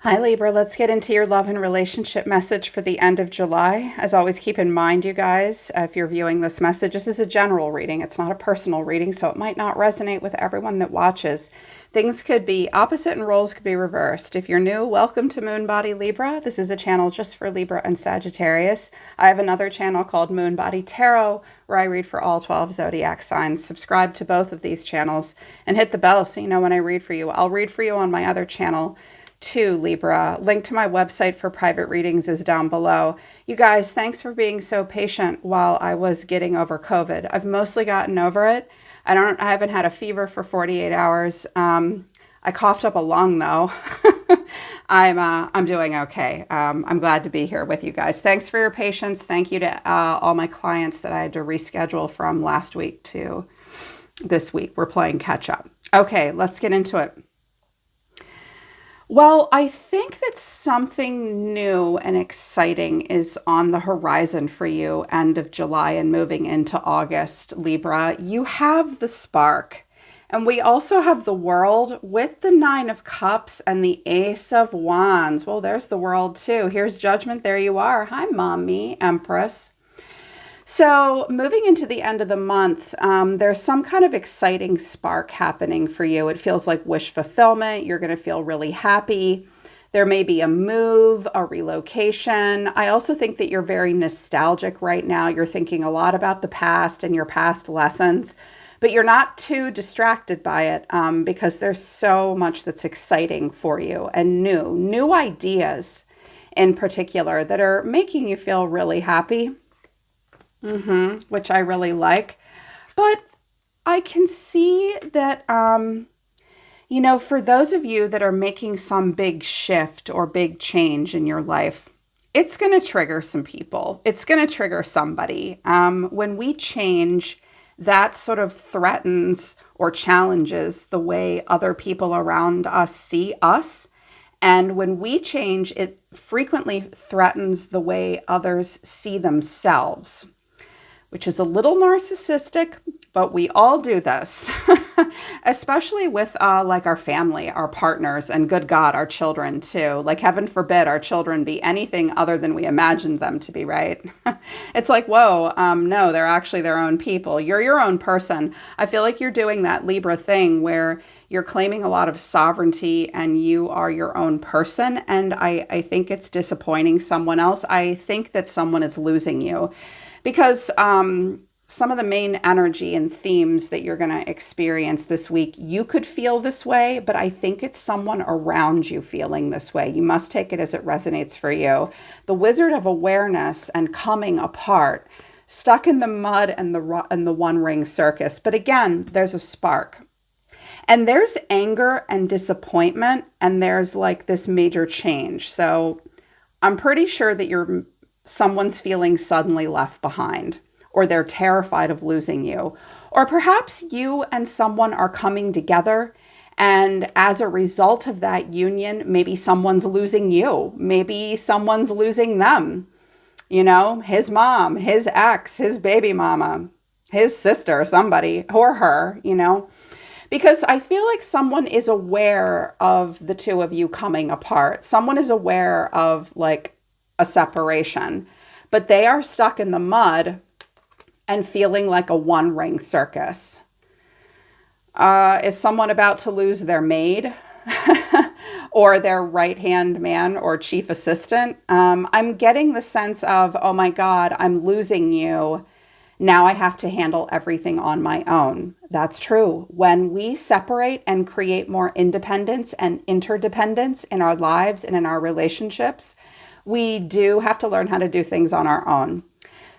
Hi, Libra. Let's get into your love and relationship message for the end of July. As always, keep in mind, you guys, if you're viewing this message, this is a general reading. It's not a personal reading, so it might not resonate with everyone that watches. Things could be opposite and roles could be reversed. If you're new, welcome to Moon Body Libra. This is a channel just for Libra and Sagittarius. I have another channel called Moon Body Tarot, where I read for all 12 zodiac signs. Subscribe to both of these channels and hit the bell so you know when I read for you. I'll read for you on my other channel, to Libra. Link to my website for private readings is down below. You guys, thanks for being so patient while I was getting over COVID. I've mostly gotten over it. I haven't had a fever for 48 hours. I coughed up a lung though. I'm doing okay. I'm glad to be here with you guys. Thanks for your patience. Thank you to all my clients that I had to reschedule from last week to this week. We're playing catch up. Okay, let's get into it. Well, I think that something new and exciting is on the horizon for you end of July and moving into August, Libra. You have the spark. And we also have the World with the Nine of Cups and the Ace of Wands. Well, there's the World too. Here's Judgment. There you are. Hi, Mommy, Empress. So moving into the end of the month, there's some kind of exciting spark happening for you. It feels like wish fulfillment. You're going to feel really happy. There may be a move, a relocation. I also think that you're very nostalgic right now. You're thinking a lot about the past and your past lessons, but you're not too distracted by it because there's so much that's exciting for you and new ideas in particular that are making you feel really happy. Which I really like. But I can see that, for those of you that are making some big shift or big change in your life, it's going to trigger some people. It's going to trigger somebody. When we change, that sort of threatens or challenges the way other people around us see us. And when we change, it frequently threatens the way others see themselves, which is a little narcissistic, but we all do this, especially with like our family, our partners, and good God, our children too. Like heaven forbid our children be anything other than we imagined them to be, right? It's like, whoa, no, they're actually their own people. You're your own person. I feel like you're doing that Libra thing where you're claiming a lot of sovereignty and you are your own person. And I think it's disappointing someone else. I think that someone is losing you. Because some of the main energy and themes that you're going to experience this week, you could feel this way, but I think it's someone around you feeling this way. You must take it as it resonates for you. The Wizard of Awareness and coming apart, stuck in the mud and the one ring circus. But again, there's a spark. And there's anger and disappointment, and there's like this major change. So I'm pretty sure that someone's feeling suddenly left behind, or they're terrified of losing you. Or perhaps you and someone are coming together, and as a result of that union, maybe someone's losing you. Maybe someone's losing them. His mom, his ex, his baby mama, his sister, somebody, or her, Because I feel like someone is aware of the two of you coming apart. Someone is aware of like a separation, but they are stuck in the mud and feeling like a one ring circus. Is someone about to lose their maid or their right hand man or chief assistant? I'm getting the sense of, oh my God, I'm losing you. Now I have to handle everything on my own. That's true. When we separate and create more independence and interdependence in our lives and in our relationships, we do have to learn how to do things on our own.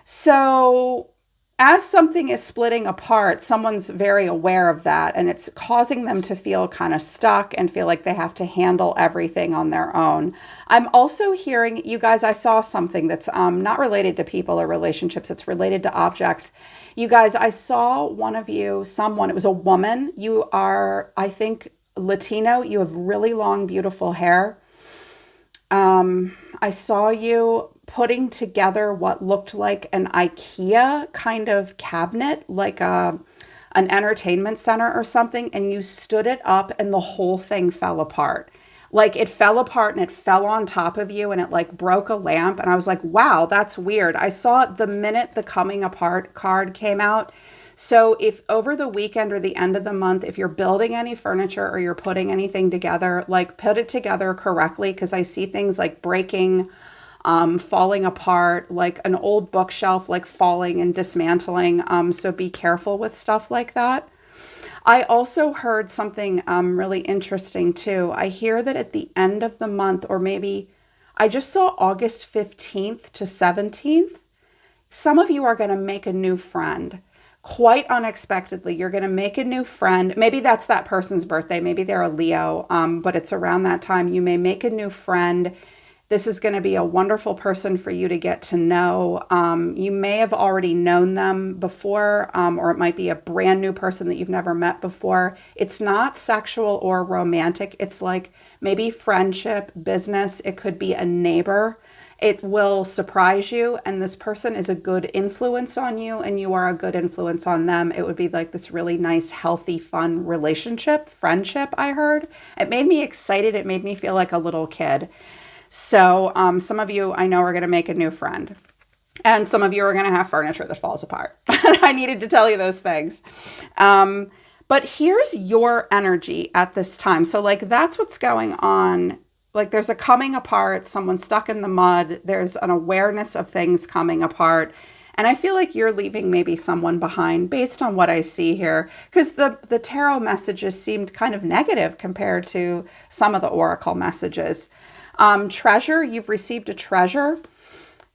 So as something is splitting apart, someone's very aware of that, and it's causing them to feel kind of stuck and feel like they have to handle everything on their own. I'm also hearing, you guys, I saw something that's not related to people or relationships. It's related to objects. You guys, I saw it was a woman. You are, I think, Latino. You have really long, beautiful hair. I saw you putting together what looked like an IKEA kind of cabinet, like an entertainment center or something, and you stood it up and the whole thing fell apart. Like it fell apart and it fell on top of you and it like broke a lamp. And I was like, wow, that's weird. I saw it the minute the coming apart card came out. So if over the weekend or the end of the month, if you're building any furniture or you're putting anything together, like put it together correctly, because I see things like breaking, falling apart, like an old bookshelf, like falling and dismantling. So be careful with stuff like that. I also heard something really interesting too. I hear that at the end of the month, or maybe I just saw August 15th to 17th, some of you are going to make a new friend. Quite unexpectedly, you're going to make a new friend. Maybe that's that person's birthday. Maybe they're a Leo, but it's around that time. You may make a new friend. This is going to be a wonderful person for you to get to know. You may have already known them before, or it might be a brand new person that you've never met before. It's not sexual or romantic. It's like maybe friendship, business. It could be a neighbor. It will surprise you, and this person is a good influence on you, and you are a good influence on them. It would be like this really nice, healthy, fun relationship, friendship, I heard. It made me excited. It made me feel like a little kid. So some of you I know are going to make a new friend, and some of you are going to have furniture that falls apart. I needed to tell you those things. But here's your energy at this time. So like that's what's going on. Like there's a coming apart, someone stuck in the mud. There's an awareness of things coming apart. And I feel like you're leaving maybe someone behind based on what I see here, because the tarot messages seemed kind of negative compared to some of the oracle messages. Treasure, you've received a treasure.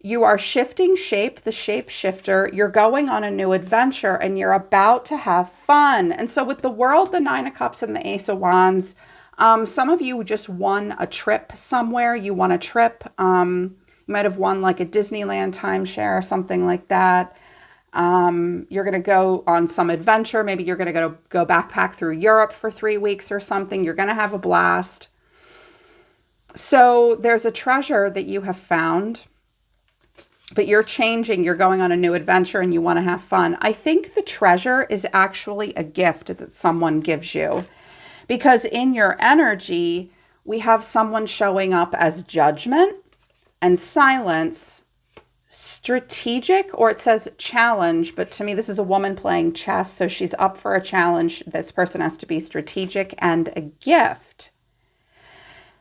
You are shifting shape, the shapeshifter. You're going on a new adventure and you're about to have fun. And so with the World, the Nine of Cups, and the Ace of Wands, some of you just won a trip somewhere. You won a trip. You might have won like a Disneyland timeshare or something like that. You're going to go on some adventure. Maybe you're going to go backpack through Europe for 3 weeks or something. You're going to have a blast. So there's a treasure that you have found, but you're changing. You're going on a new adventure and you want to have fun. I think the treasure is actually a gift that someone gives you. Because in your energy, we have someone showing up as judgment and silence, strategic, or it says challenge. But to me, this is a woman playing chess. So she's up for a challenge. This person has to be strategic, and a gift.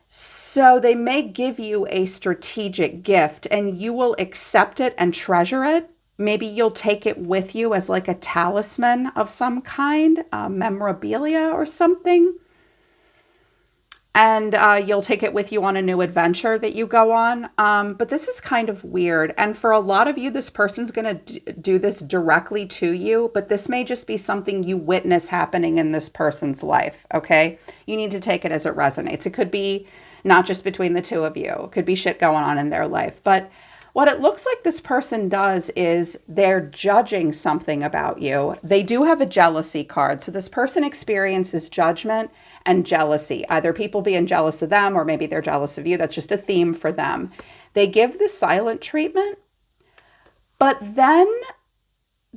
So they may give you a strategic gift and you will accept it and treasure it. Maybe you'll take it with you as like a talisman of some kind, memorabilia or something. And you'll take it with you on a new adventure that you go on. But this is kind of weird. And for a lot of you, this person's going to do this directly to you. But this may just be something you witness happening in this person's life, okay? You need to take it as it resonates. It could be not just between the two of you. It could be shit going on in their life. But what it looks like this person does is they're judging something about you. They do have a jealousy card. So this person experiences judgment and jealousy, either people being jealous of them or maybe they're jealous of you. That's just a theme for them. They give the silent treatment, but then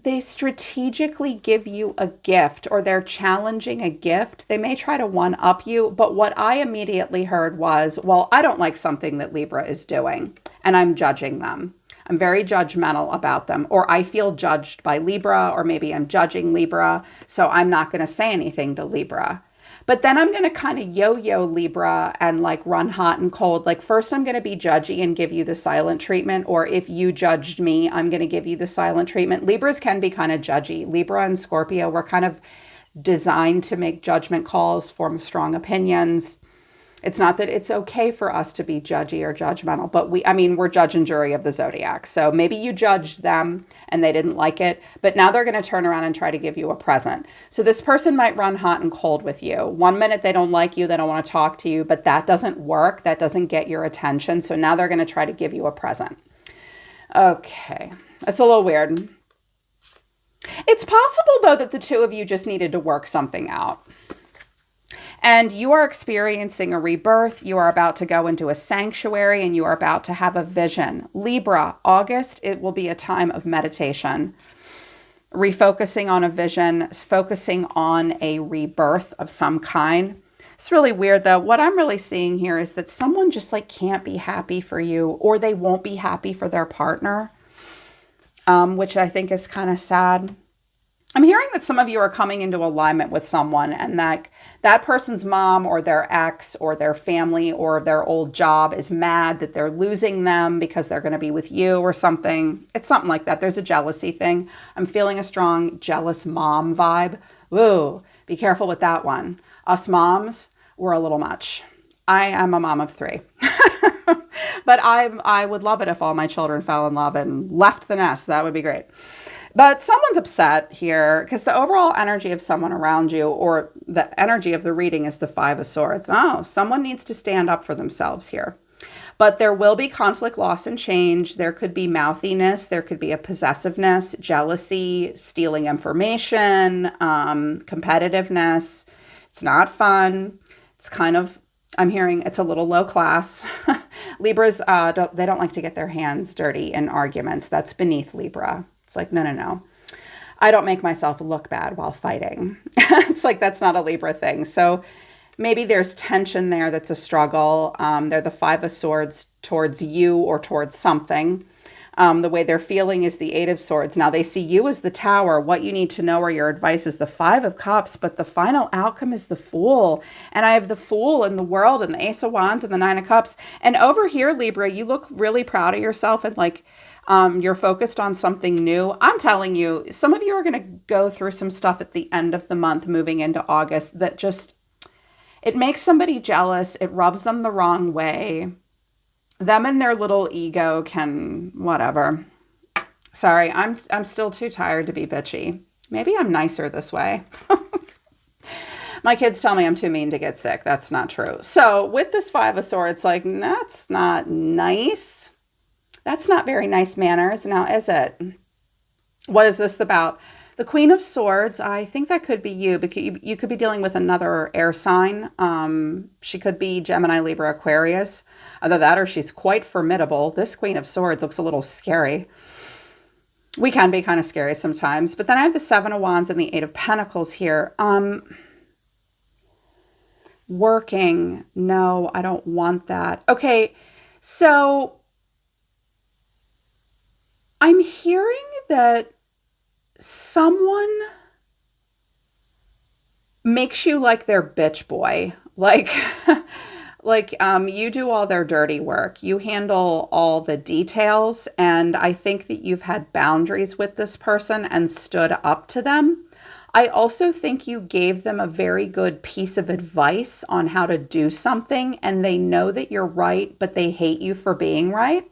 they strategically give you a gift, or they're challenging a gift. They may try to one-up you, but what I immediately heard was, well, I don't like something that Libra is doing, and I'm judging them. I'm very judgmental about them, or I feel judged by Libra, or maybe I'm judging Libra, so I'm not going to say anything to Libra. But then I'm going to kind of yo-yo Libra and like run hot and cold. Like first I'm going to be judgy and give you the silent treatment. Or if you judged me, I'm going to give you the silent treatment. Libras can be kind of judgy. Libra and Scorpio, we're kind of designed to make judgment calls, form strong opinions. It's not that it's okay for us to be judgy or judgmental, but we're judge and jury of the zodiac. So maybe you judged them and they didn't like it, but now they're going to turn around and try to give you a present. So this person might run hot and cold with you. 1 minute they don't like you, they don't want to talk to you, but that doesn't work. That doesn't get your attention. So now they're going to try to give you a present. Okay, that's a little weird. It's possible though that the two of you just needed to work something out. And you are experiencing a rebirth. You are about to go into a sanctuary and you are about to have a vision. Libra, August, it will be a time of meditation. Refocusing on a vision, focusing on a rebirth of some kind. It's really weird though. What I'm really seeing here is that someone just like can't be happy for you, or they won't be happy for their partner, which I think is kind of sad. I'm hearing that some of you are coming into alignment with someone, and that person's mom or their ex or their family or their old job is mad that they're losing them because they're going to be with you or something. It's something like that. There's a jealousy thing. I'm feeling a strong jealous mom vibe. Woo, be careful with that one. Us moms, we're a little much. I am a mom of 3. But I would love it if all my children fell in love and left the nest. That would be great. But someone's upset here because the overall energy of someone around you, or the energy of the reading, is the 5 of Swords. Oh, someone needs to stand up for themselves here. But there will be conflict, loss, and change. There could be mouthiness. There could be a possessiveness, jealousy, stealing information, competitiveness. It's not fun. It's kind of, I'm hearing it's a little low class. Libras, they don't like to get their hands dirty in arguments. That's beneath Libra. It's like, no. I don't make myself look bad while fighting. It's like, that's not a Libra thing. So maybe there's tension there that's a struggle. They're the 5 of Swords towards you or towards something. The way they're feeling is the 8 of Swords. Now they see you as the Tower. What you need to know or your advice is the 5 of Cups, but the final outcome is the Fool. And I have the Fool in the World and the Ace of Wands and the 9 of Cups. And over here, Libra, you look really proud of yourself and like, you're focused on something new. I'm telling you, some of you are going to go through some stuff at the end of the month, moving into August, that just, it makes somebody jealous. It rubs them the wrong way. Them and their little ego can, whatever. Sorry, I'm still too tired to be bitchy. Maybe I'm nicer this way. My kids tell me I'm too mean to get sick. That's not true. So with this 5 of Swords, like, that's not nice. That's not very nice manners, now is it? What is this about? The Queen of Swords, I think that could be you, because you could be dealing with another air sign. She could be Gemini, Libra, Aquarius. Either that or she's quite formidable. This Queen of Swords looks a little scary. We can be kind of scary sometimes. But then I have the 7 of Wands and the 8 of Pentacles here. Working. No, I don't want that. Okay, so I'm hearing that someone makes you like their bitch boy. Like, you do all their dirty work. You handle all the details. And I think that you've had boundaries with this person and stood up to them. I also think you gave them a very good piece of advice on how to do something. And they know that you're right, but they hate you for being right.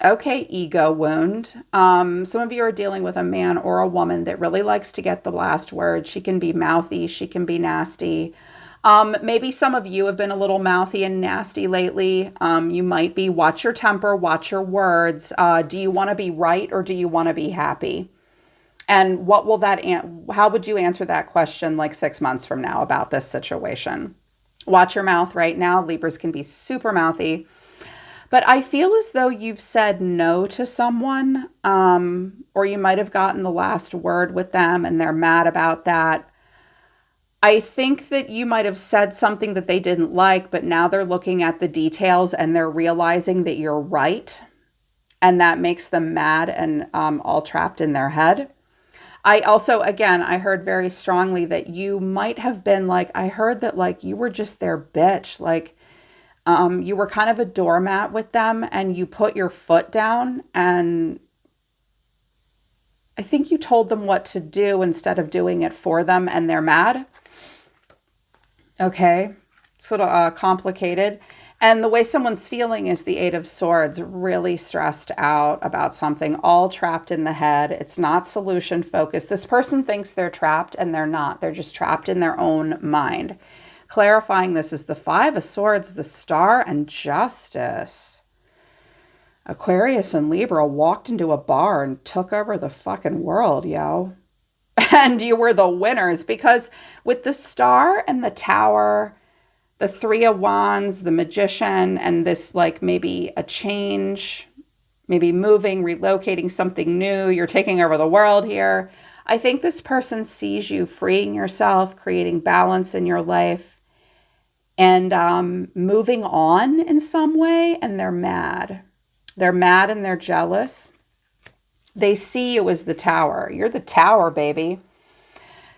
Okay, ego wound. Some of you are dealing with a man or a woman that really likes to get the last word. She can be mouthy. She can be nasty. Maybe some of you have been a little mouthy and nasty lately. You might be, watch your temper, watch your words. Do you want to be right or do you want to be happy? And what will that, how would you answer that question like 6 months from now about this situation? Watch your mouth right now. Libras can be super mouthy. But I feel as though you've said no to someone, or you might have gotten the last word with them and they're mad about that. I think that you might have said something that they didn't like, but now they're looking at the details and they're realizing that you're right. And that makes them mad and all trapped in their head. I also, again, I heard very strongly that you might have been like, I heard that like you were just their bitch. Like, you were kind of a doormat with them and you put your foot down and I think you told them what to do instead of doing it for them and they're mad. Okay, it's a little complicated. And the way someone's feeling is the 8 of Swords, really stressed out about something, all trapped in the head. It's not solution focused. This person thinks they're trapped and they're not. They're just trapped in their own mind. Clarifying this is the 5 of Swords, the Star, and Justice. Aquarius and Libra walked into a bar and took over the fucking world, yo. And you were the winners because with the Star and the Tower, the 3 of Wands, the Magician, and this like maybe a change, maybe moving, relocating something new, you're taking over the world here. I think this person sees you freeing yourself, creating balance in your life, and moving on in some way, and they're mad. They're mad and they're jealous. They see you as the tower. You're the tower, baby.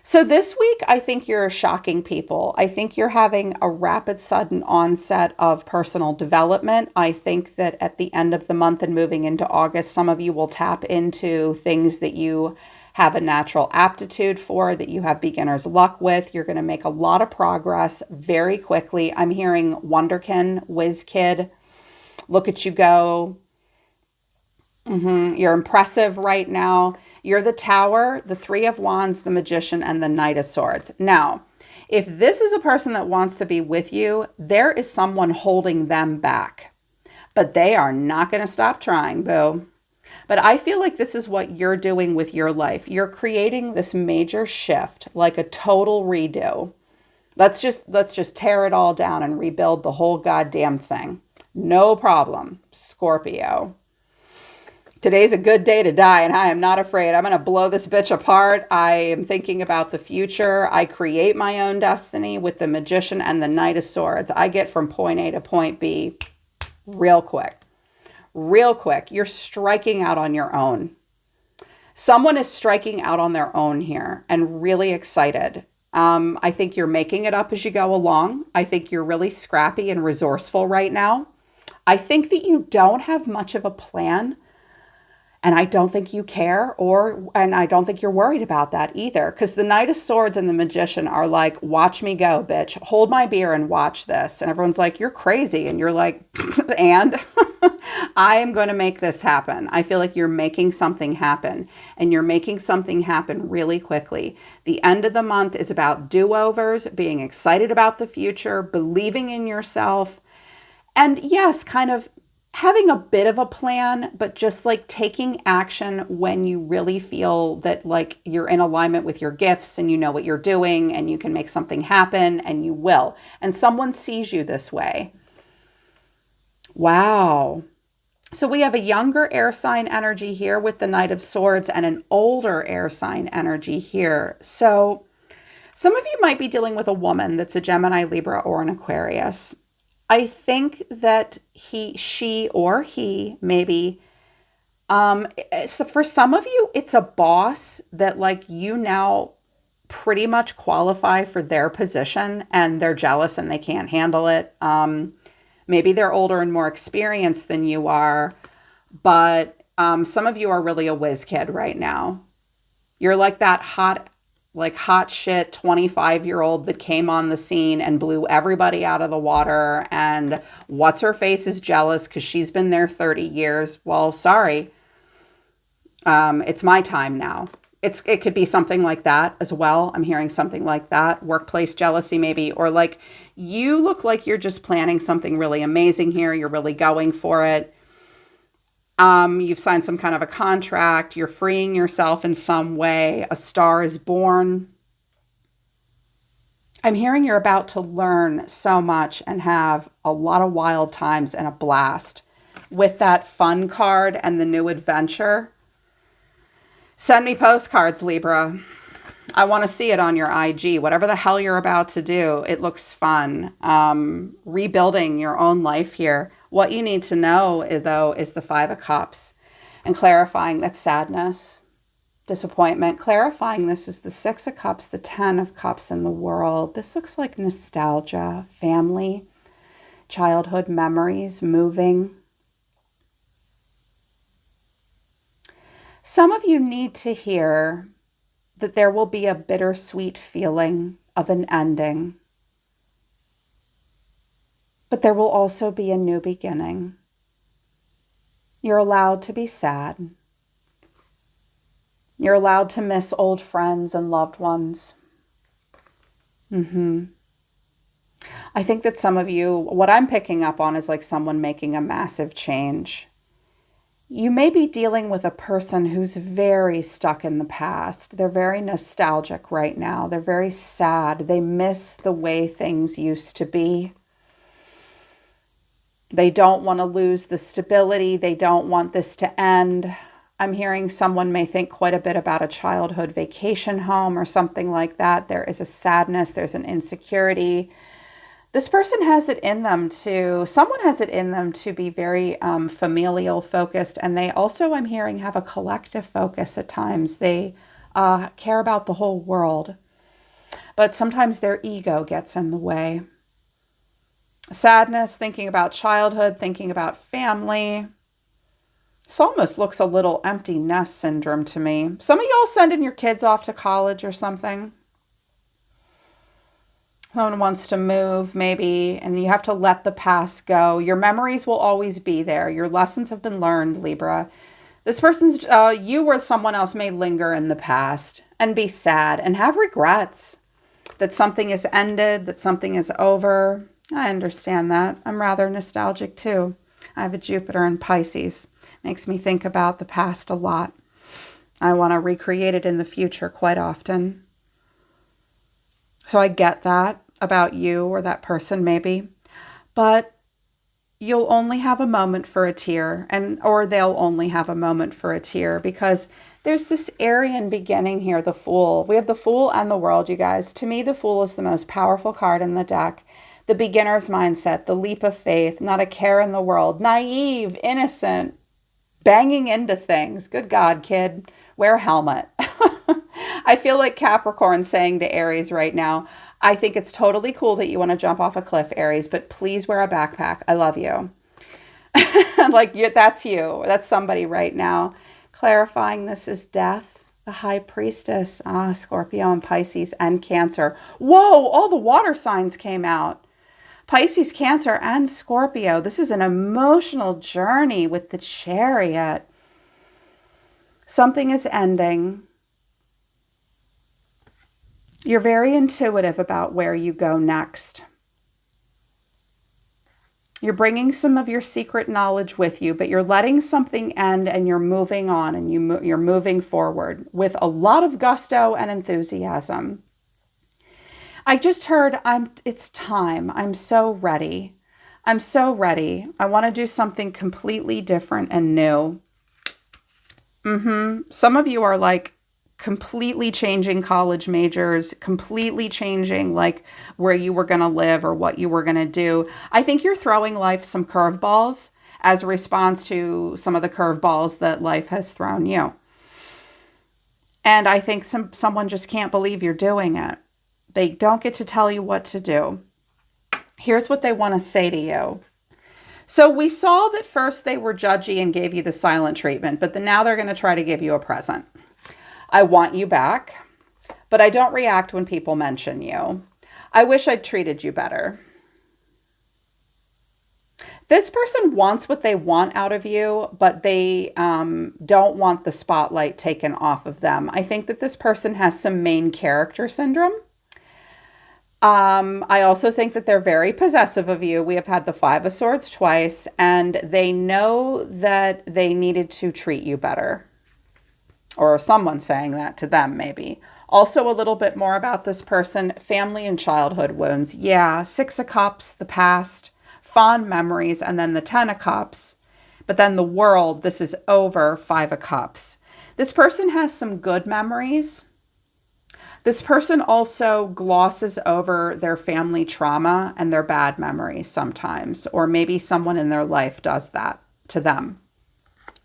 So this week, I think you're shocking people. I think you're having a rapid, sudden onset of personal development. I think that at the end of the month and moving into August, some of you will tap into things that you have a natural aptitude for, that you have beginner's luck with. You're going to make a lot of progress very quickly. I'm hearing wonderkin, whiz kid, look at you go. You're impressive right now. You're the tower, the three of wands, the magician, and the knight of swords. Now, if this is a person that wants to be with you, there is someone holding them back, but they are not going to stop trying, boo. But I feel like this is what you're doing with your life. You're creating this major shift, like a total redo. Let's just tear it all down and rebuild the whole goddamn thing. No problem, Scorpio. Today's a good day to die, and I am not afraid. I'm going to blow this bitch apart. I am thinking about the future. I create my own destiny with the magician and the knight of swords. I get from point A to point B real quick. Real quick. You're striking out on your own. Someone is striking out on their own here and really excited. I think you're making it up as you go along. I think you're really scrappy and resourceful right now. I think that you don't have much of a plan. And I don't think you care, and I don't think you're worried about that either. Because the Knight of Swords and the Magician are like, watch me go, bitch. Hold my beer and watch this. And everyone's like, you're crazy. And you're like, and I am going to make this happen. I feel like you're making something happen. And you're making something happen really quickly. The end of the month is about do-overs, being excited about the future, believing in yourself. And yes, kind of having a bit of a plan, but just like taking action when you really feel that like you're in alignment with your gifts and you know what you're doing and you can make something happen, and you will. And someone sees you this way. Wow. So we have a younger air sign energy here with the Knight of Swords and an older air sign energy here. So some of you might be dealing with a woman that's a Gemini, Libra, or an Aquarius. I think that she, or he, maybe, so for some of you, it's a boss that like you now pretty much qualify for their position and they're jealous and they can't handle it. Maybe they're older and more experienced than you are, but some of you are really a whiz kid right now. You're like that hot shit 25-year-old that came on the scene and blew everybody out of the water, and what's her face is jealous because she's been there 30 years. Well, sorry. It's my time now. It could be something like that as well. I'm hearing something like that. Workplace jealousy maybe, or like you look like you're just planning something really amazing here. You're really going for it. You've signed some kind of a contract. You're freeing yourself in some way. A star is born. I'm hearing you're about to learn so much and have a lot of wild times and a blast with that fun card and the new adventure. Send me postcards, Libra. I want to see it on your IG. Whatever the hell you're about to do, it looks fun. Rebuilding your own life here. What you need to know is the Five of Cups, and clarifying that sadness, disappointment. Clarifying this is the Six of Cups, the Ten of Cups in the world. This looks like nostalgia, family, childhood memories, moving. Some of you need to hear that there will be a bittersweet feeling of an ending. But there will also be a new beginning. You're allowed to be sad. You're allowed to miss old friends and loved ones. I think that some of you, what I'm picking up on is like someone making a massive change. You may be dealing with a person who's very stuck in the past. They're very nostalgic right now. They're very sad. They miss the way things used to be. They don't want to lose the stability. They don't want this to end. I'm hearing someone may think quite a bit about a childhood vacation home or something like that. There is a sadness, there's an insecurity. This person has it in them someone has it in them to be very familial focused. And they also, I'm hearing, have a collective focus at times. They care about the whole world. But sometimes their ego gets in the way. Sadness, thinking about childhood, thinking about family. This almost looks a little empty nest syndrome to me. Some of y'all sending your kids off to college or something. Someone wants to move maybe, and you have to let the past go. Your memories will always be there. Your lessons have been learned, Libra. This person's, you or someone else may linger in the past and be sad and have regrets that something is ended, that something is over. I understand that. I'm rather nostalgic too. I have a Jupiter in Pisces. Makes me think about the past a lot. I want to recreate it in the future quite often. So I get that about you or that person maybe, but you'll only have a moment for a tear, or they'll only have a moment for a tear, because there's this Aryan beginning here, the Fool. We have the Fool and the World, you guys. To me, the Fool is the most powerful card in the deck. The beginner's mindset, the leap of faith, not a care in the world, naive, innocent, banging into things. Good God, kid, wear a helmet. I feel like Capricorn saying to Aries right now, I think it's totally cool that you want to jump off a cliff, Aries, but please wear a backpack. I love you. That's you. That's somebody right now. Clarifying this is Death, the High Priestess, Scorpio and Pisces and Cancer. Whoa, all the water signs came out. Pisces, Cancer, and Scorpio. This is an emotional journey with the Chariot. Something is ending. You're very intuitive about where you go next. You're bringing some of your secret knowledge with you, but you're letting something end and you're moving on and you're moving forward with a lot of gusto and enthusiasm. I just heard, it's time. I'm so ready. I'm so ready. I want to do something completely different and new. Some of you are like completely changing college majors, completely changing like where you were going to live or what you were going to do. I think you're throwing life some curveballs as a response to some of the curveballs that life has thrown you. And I think someone just can't believe you're doing it. They don't get to tell you what to do. Here's what they want to say to you. So we saw that first they were judgy and gave you the silent treatment, but then now they're going to try to give you a present. I want you back, but I don't react when people mention you. I wish I'd treated you better. This person wants what they want out of you, but they don't want the spotlight taken off of them. I think that this person has some main character syndrome. I also think that they're very possessive of you. We have had the Five of Swords twice, and they know that they needed to treat you better. Or someone saying that to them, maybe. Also, a little bit more about this person. Family and childhood wounds. Yeah, Six of Cups, the past, fond memories, and then the Ten of Cups. But then the world, this is over, Five of Cups. This person has some good memories. This person also glosses over their family trauma and their bad memories sometimes. Or maybe someone in their life does that to them.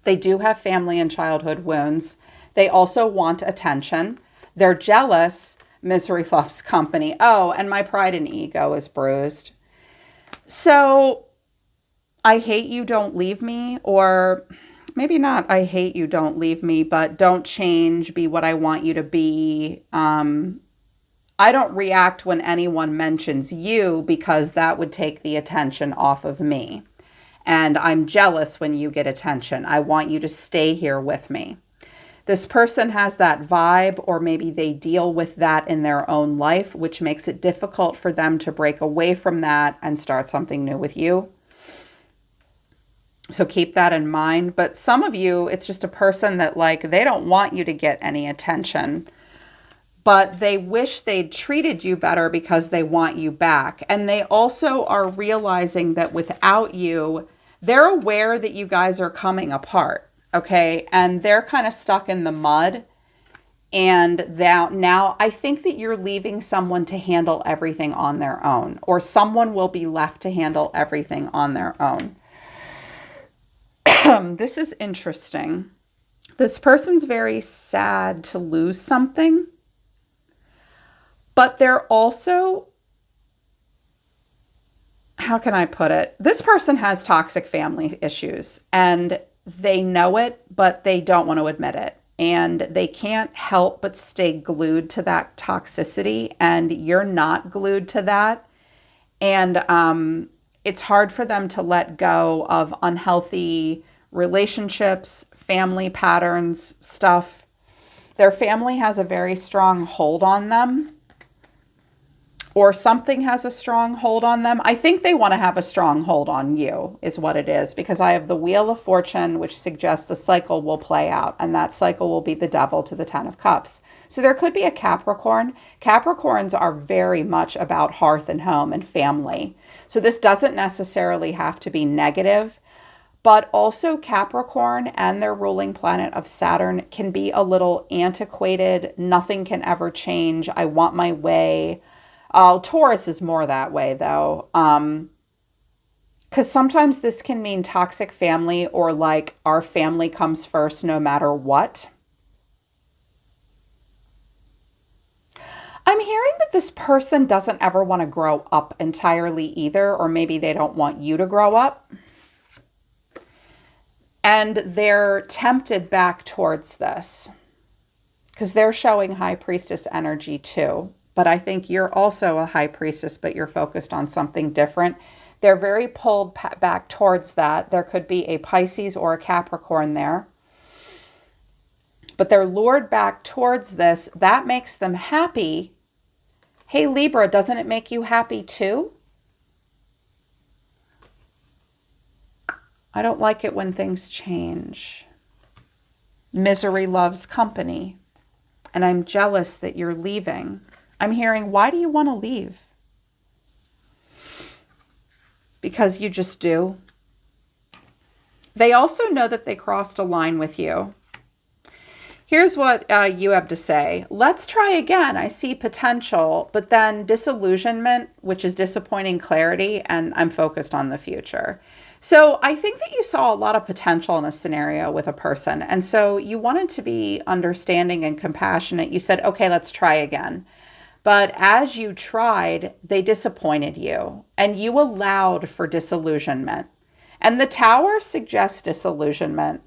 They do have family and childhood wounds. They also want attention. They're jealous. Misery loves company. Oh, and my pride and ego is bruised. So I hate you, don't leave me. Or maybe not I hate you, don't leave me, but don't change, be what I want you to be. I don't react when anyone mentions you because that would take the attention off of me. And I'm jealous when you get attention. I want you to stay here with me. This person has that vibe, or maybe they deal with that in their own life, which makes it difficult for them to break away from that and start something new with you. So keep that in mind. But some of you, it's just a person that like, they don't want you to get any attention, but they wish they'd treated you better because they want you back. And they also are realizing that without you, they're aware that you guys are coming apart. Okay. And they're kind of stuck in the mud. And that now I think that you're leaving someone to handle everything on their own, or someone will be left to handle everything on their own. This is interesting. This person's very sad to lose something, but they're also, how can I put it? This person has toxic family issues and they know it, but they don't want to admit it. And they can't help but stay glued to that toxicity. And you're not glued to that. And it's hard for them to let go of unhealthy relationships, family patterns, stuff. Their family has a very strong hold on them, or something has a strong hold on them. I think they want to have a strong hold on you is what it is, because I have the Wheel of Fortune, which suggests the cycle will play out, and that cycle will be the Devil to the Ten of Cups. So there could be a Capricorn. Capricorns are very much about hearth and home and family. So this doesn't necessarily have to be negative, but also Capricorn and their ruling planet of Saturn can be a little antiquated. Nothing can ever change. I want my way. Taurus is more that way, though, because sometimes this can mean toxic family, or like our family comes first no matter what. I'm hearing that this person doesn't ever want to grow up entirely either, or maybe they don't want you to grow up. And they're tempted back towards this because they're showing High Priestess energy too. But I think you're also a High Priestess, but you're focused on something different. They're very pulled back towards that. There could be a Pisces or a Capricorn there. But they're lured back towards this. That makes them happy. Hey, Libra, doesn't it make you happy too? I don't like it when things change. Misery loves company. And I'm jealous that you're leaving. I'm hearing, why do you want to leave? Because you just do. They also know that they crossed a line with you. Here's what you have to say. Let's try again. I see potential, but then disillusionment, which is disappointing clarity, and I'm focused on the future. So I think that you saw a lot of potential in a scenario with a person. And so you wanted to be understanding and compassionate. You said, okay, let's try again. But as you tried, they disappointed you and you allowed for disillusionment. And the Tower suggests disillusionment.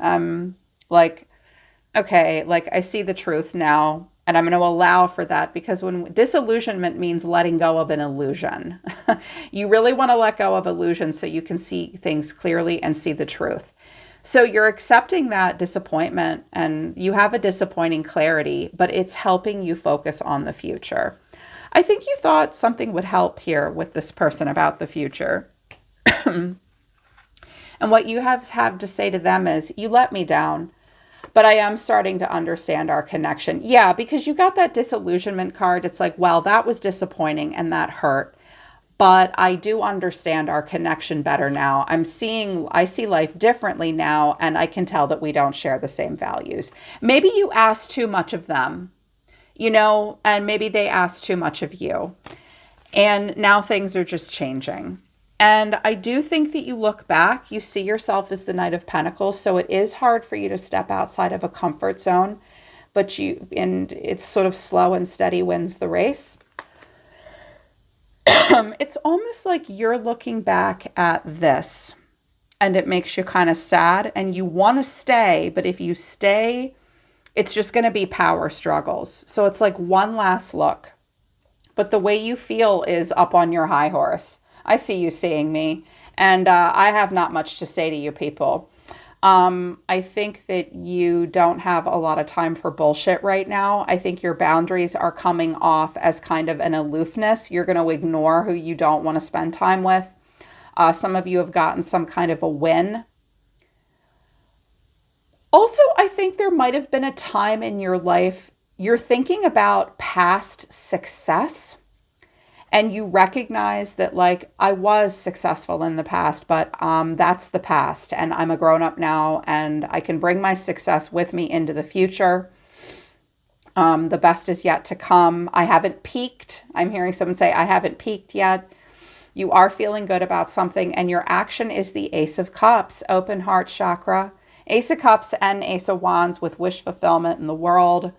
Okay, like I see the truth now and I'm going to allow for that, because when disillusionment means letting go of an illusion, you really want to let go of illusion so you can see things clearly and see the truth. So you're accepting that disappointment and you have a disappointing clarity, but it's helping you focus on the future. I think you thought something would help here with this person about the future. And what you have to say to them is, you let me down, but I am starting to understand our connection. Yeah, because you got that disillusionment card. It's like, well, that was disappointing and that hurt. But I do understand our connection better now. I see life differently now, and I can tell that we don't share the same values. Maybe you asked too much of them, and maybe they asked too much of you. And now things are just changing. And I do think that you look back, you see yourself as the Knight of Pentacles. So it is hard for you to step outside of a comfort zone, and it's sort of slow and steady wins the race. It's almost like you're looking back at this and it makes you kind of sad and you want to stay. But if you stay, it's just going to be power struggles. So it's like one last look. But the way you feel is up on your high horse. I see you seeing me. And I have not much to say to you people. I think that you don't have a lot of time for bullshit right now. I think your boundaries are coming off as kind of an aloofness. You're going to ignore who you don't want to spend time with. Some of you have gotten some kind of a win. Also, I think there might have been a time in your life you're thinking about past success. And you recognize that, like, I was successful in the past, but that's the past. And I'm a grown up now, and I can bring my success with me into the future. The best is yet to come. I haven't peaked. I'm hearing someone say, I haven't peaked yet. You are feeling good about something, and your action is the Ace of Cups, open heart chakra. Ace of Cups and Ace of Wands with wish fulfillment in the world.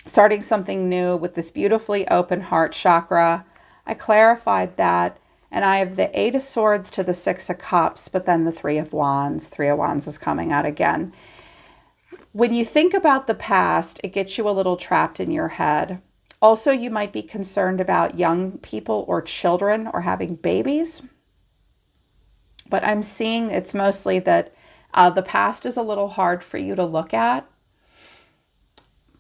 Starting something new with this beautifully open heart chakra. I clarified that, and I have the 8 of Swords to the 6 of Cups, but then the 3 of Wands. 3 of Wands is coming out again. When you think about the past, it gets you a little trapped in your head. Also, you might be concerned about young people or children or having babies. But I'm seeing it's mostly that the past is a little hard for you to look at.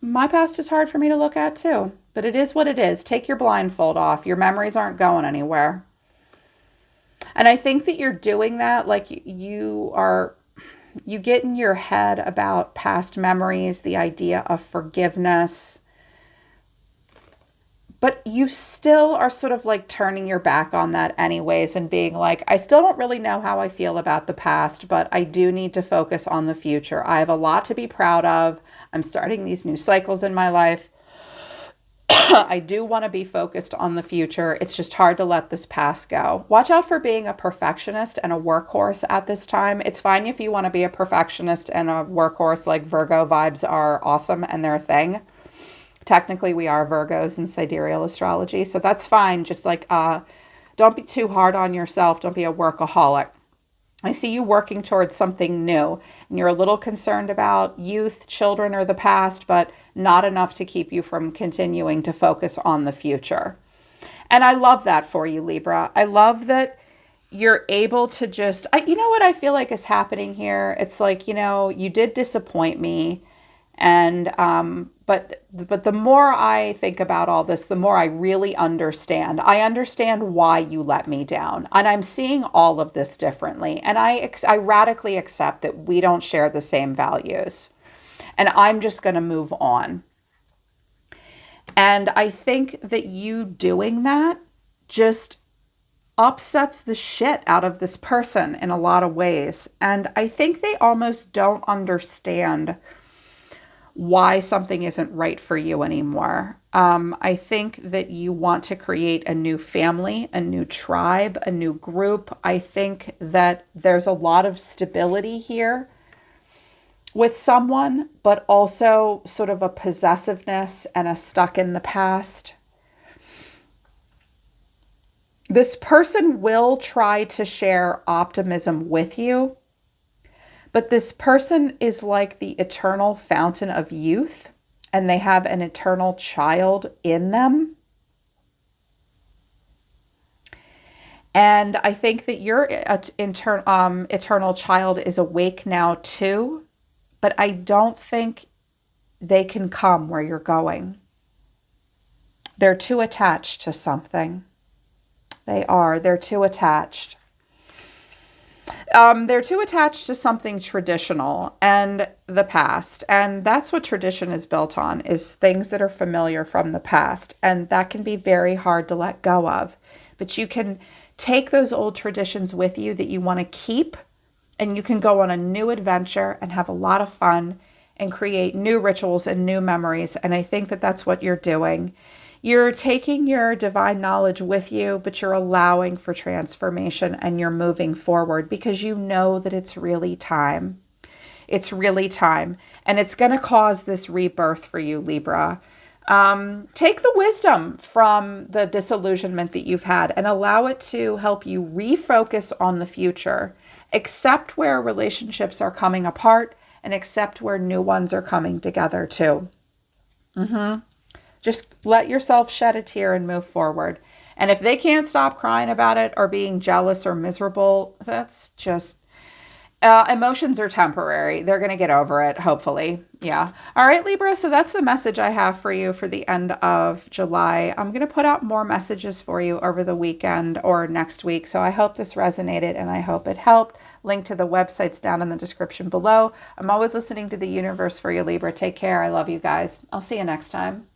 My past is hard for me to look at too, but it is what it is. Take your blindfold off. Your memories aren't going anywhere. And I think that you're doing that, like you get in your head about past memories, the idea of forgiveness, but you still are sort of like turning your back on that anyways and being like, I still don't really know how I feel about the past, but I do need to focus on the future. I have a lot to be proud of. I'm starting these new cycles in my life. I do want to be focused on the future. It's just hard to let this past go. Watch out for being a perfectionist and a workhorse at this time. It's fine if you want to be a perfectionist and a workhorse, like Virgo vibes are awesome and they're a thing. Technically, we are Virgos in sidereal astrology, so that's fine. Just like, don't be too hard on yourself. Don't be a workaholic. I see you working towards something new, and you're a little concerned about youth, children, or the past, but not enough to keep you from continuing to focus on the future. And I love that for you, Libra. I love that you're able to just, you know what I feel like is happening here? It's like, you did disappoint me. And, but the more I think about all this, the more I really understand. I understand why you let me down. And I'm seeing all of this differently. And I radically accept that we don't share the same values. And I'm just going to move on. And I think that you doing that just upsets the shit out of this person in a lot of ways. And I think they almost don't understand why something isn't right for you anymore. I think that you want to create a new family, a new tribe, a new group. I think that there's a lot of stability here with someone, but also sort of a possessiveness and a stuck in the past. This person will try to share optimism with you, but this person is like the eternal fountain of youth, and they have an eternal child in them. And I think that your eternal child is awake now too, but I don't think they can come where you're going. They're too attached to something. They're too attached. They're too attached to something traditional and the past. And that's what tradition is built on, is things that are familiar from the past. And that can be very hard to let go of. But you can take those old traditions with you that you want to keep, and you can go on a new adventure and have a lot of fun and create new rituals and new memories. And I think that that's what you're doing. You're taking your divine knowledge with you, but you're allowing for transformation and you're moving forward because you know that it's really time. It's really time. And it's going to cause this rebirth for you, Libra. Take the wisdom from the disillusionment that you've had and allow it to help you refocus on the future. Accept where relationships are coming apart and accept where new ones are coming together too. Just let yourself shed a tear and move forward. And if they can't stop crying about it or being jealous or miserable, that's just, emotions are temporary. They're going to get over it, hopefully. Yeah. All right, Libra. So that's the message I have for you for the end of July. I'm going to put out more messages for you over the weekend or next week. So I hope this resonated and I hope it helped. Link to the websites down in the description below. I'm always listening to the universe for you, Libra. Take care. I love you guys. I'll see you next time.